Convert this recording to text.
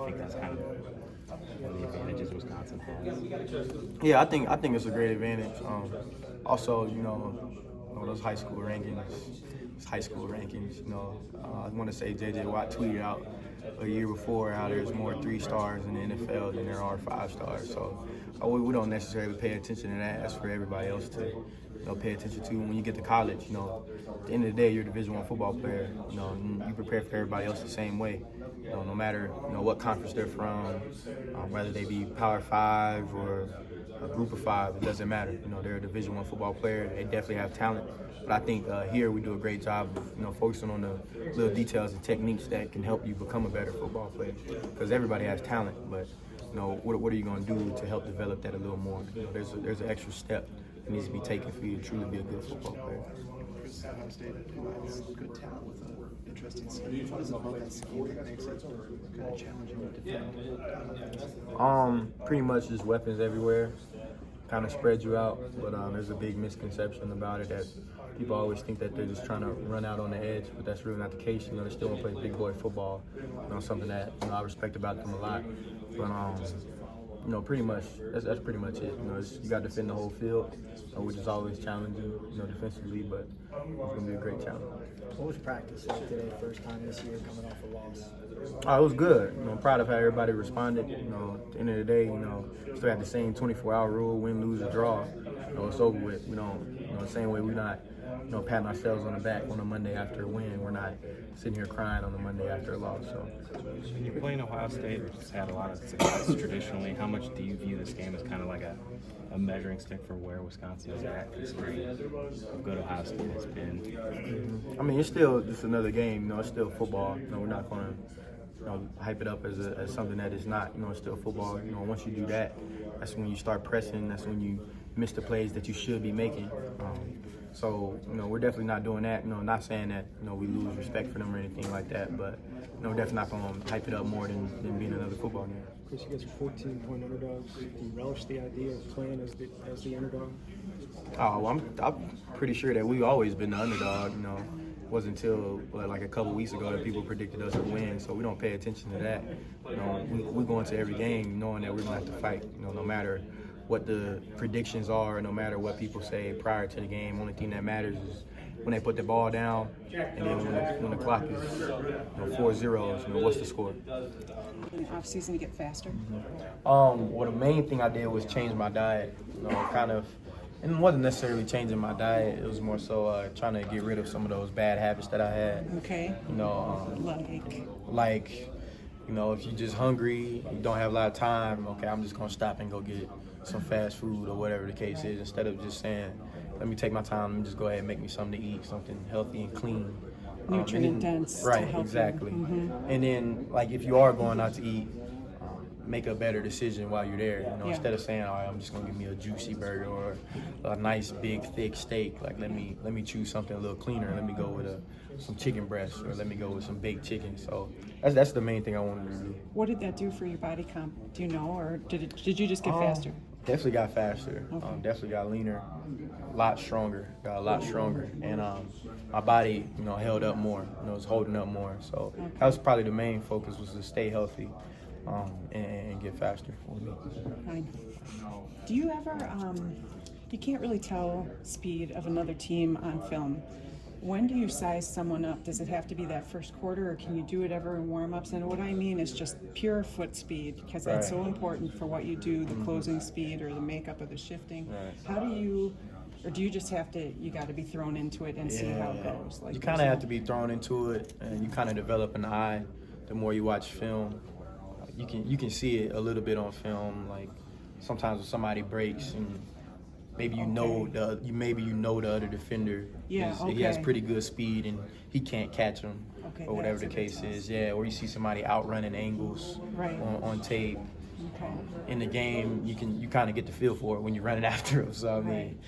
I think that's kind of one of the advantages Wisconsin has. Yeah, I think it's a great advantage. Also, those high school rankings. High school rankings. I want to say J.J. Watt tweeted out a year before how there's more 3-stars in the NFL than there are 5-stars. So we don't necessarily pay attention to that. That's for everybody else to pay attention to. When you get to college, at the end of the day, you're a Division I football player. And you prepare for everybody else the same way. No matter what conference they're from, whether they be Power 5 or a Group of 5, it doesn't matter. They're a Division I football player. They definitely have talent. But I think here we do a great job of focusing on the little details and techniques that can help you become a better football player. Because everybody has talent, but what are you going to do to help develop that a little more? There's an extra step that needs to be taken for you to truly be a good football player. Chris Orr combines good talent with an interesting scheme. What is it about that scheme that makes it kind of challenging to defend? Pretty much just weapons everywhere. Kind of spreads you out, but there's a big misconception about it that people always think that they're just trying to run out on the edge, but that's really not the case. They still want to play big boy football. Something that I respect about them a lot. But pretty much that's pretty much it. You got to defend the whole field, which is always challenging, defensively, but it's gonna be a great challenge. What was practice like today, first time this year coming off a loss? It was good. I'm proud of how everybody responded. At the end of the day, still had the same 24-hour rule: win, lose, or draw. It's over with. The same way we're not, patting ourselves on the back on a Monday after a win. We're not sitting here crying on a Monday after a loss. So, When you play in Ohio State, which has had a lot of success traditionally, how much do you view this game as kind of like a measuring stick for where Wisconsin is at, considering how good Ohio State has been? It's still just another game. It's still football. We're not going to hype it up as something that is not. It's still football. Once you do that, that's when you start pressing. That's when you miss the plays that you should be making. So, we're definitely not doing that. Not saying that, we lose respect for them or anything like that, but, we're definitely not going to hype it up more than being another football game. Chris, you guys are 14-point underdogs. Do you relish the idea of playing as the underdog? Oh, I'm pretty sure that we've always been the underdog. It wasn't until like a couple weeks ago that people predicted us to win, so we don't pay attention to that. We go into every game knowing that we're going to have to fight, no matter what the predictions are, no matter what people say prior to the game. Only thing that matters is when they put the ball down, and then when the clock is 4 zeros, what's the score? In the off season to get faster? Well, the main thing I did was change my diet. And it wasn't necessarily changing my diet. It was more so trying to get rid of some of those bad habits that I had. Okay. Like, if you're just hungry, you don't have a lot of time. Okay, I'm just gonna stop and go get some fast food or whatever the case is, instead of just saying, let me take my time and just go ahead and make me something to eat, something healthy and clean. Nutrient dense. Right, to help exactly. You. And then, if you are going out to eat, make a better decision while you're there. Instead of saying, all right, I'm just gonna give me a juicy burger or a nice big thick steak. Let me choose something a little cleaner. Let me go with some chicken breast, or let me go with some baked chicken. So that's the main thing I wanted to do. What did that do for your body comp? Do you know, or did you just get faster? Definitely got faster. Okay. Definitely got leaner, got a lot stronger, and my body, held up more. Was holding up more. So that was probably the main focus, was to stay healthy, and get faster for me. Fine. Do you ever? You can't really tell speed of another team on film. When do you size someone up? Does it have to be that first quarter, or can you do it ever in warm-ups? And what I mean is just pure foot speed, because that's so important for what you do, the closing speed or the makeup of the shifting. Right. How do you, or do you just have to, you got to be thrown into it and see how it goes? You kind of have to be thrown into it, and you kind of develop an eye the more you watch film. You can see it a little bit on film, like sometimes when somebody breaks and maybe you know the other defender he has pretty good speed and he can't catch him, or whatever the case is. Yeah, or you see somebody outrunning angles on tape. Okay. In the game, you kind of get the feel for it when you're running after him. So I mean,